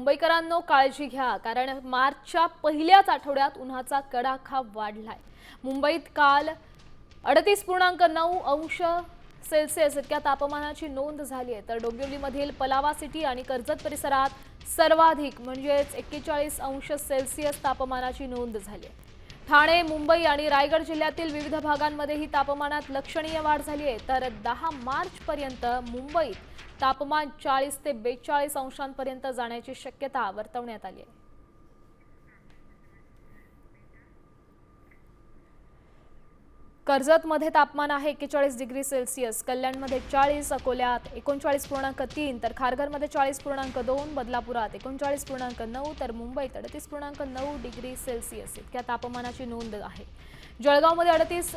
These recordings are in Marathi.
मुंबईकरांनो काळजी घ्या, कारण मार्चच्या पहिल्याच आठवड्यात उन्हाचा कडाका वाढलाय। मुंबईत काल 38.9 अंश सेल्सिअस इतक्या तापमानाची नोंद झाली आहे, तर डोंबिवलीमधील पलावा सिटी आणि कर्जत परिसरात सर्वाधिक म्हणजे 41 अंश सेल्सिअस तापमानाची नोंद झाली आहे। ठाणे, मुंबई आणि रायगड जिल्ह्यातील विविध भागांमध्ये ही तापमानात लक्षणीय वाढ झाली आहे, तर 10 मार्च पर्यंत मुंबईत तापमान 40 ते 42 अंशांपर्यंत जाण्याची शक्यता वर्तवण्यात आली आहे। कर्जतमध्ये तापमान आहे 41 डिग्री सेल्सिअस, कल्याणमध्ये 40, अकोल्यात 39.3, तर खारघरमध्ये 40.2, बदलापुरात 39.9, तर मुंबईत 38.9 डिग्री सेल्सिअस इतक्या तापमानाची नोंद आहे। जळगावमध्ये 38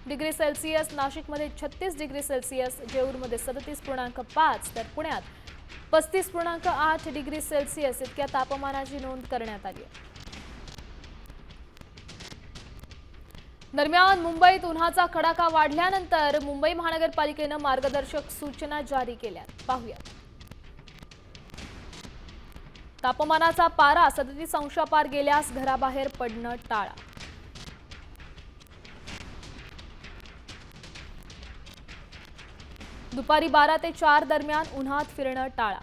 डिग्री सेल्सिअस, नाशिकमध्ये 36 डिग्री सेल्सिअस, जेऊरमध्ये 37.5, तर पुण्यात 35.8 डिग्री सेल्सिअस इतक्या तापमानाची नोंद करण्यात आली आहे। दरम्यान मुंबईत उन्हाचा कडाका वाढल्यानंतर मुंबई महानगरपालिकेने मार्गदर्शक सूचना जारी केल्या। पाहूया। तापमानाचा पारा 37 अंशापार गेल्यास घराबाहेर पडणं टाळा। दुपारी 12 ते 4 दरम्यान उन्हात फिरणं टाळा।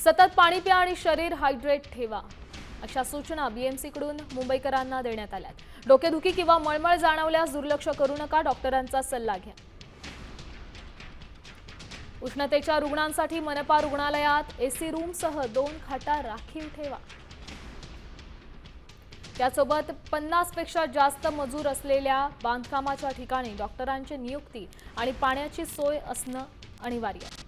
सतत पाणी प्या आणि शरीर हायड्रेट ठेवा, अशा सूचना बीएमसी कडून मुंबईकरांना देण्यात आल्या। डोकेदुखी किंवा मळमळ जाणवल्यास दुर्लक्ष करू नका, डॉक्टरांचा सल्ला घ्या। उष्णतेच्या रुग्णांसाठी मनपा रुग्णालयात एसी रूमसह 2 खाटा राखीव ठेवा। त्यासोबत 50 पेक्षा जास्त मजूर असलेल्या बांधकामाच्या ठिकाणी डॉक्टरांची नियुक्ती आणि पाण्याची सोय असणं अनिवार्य आहे।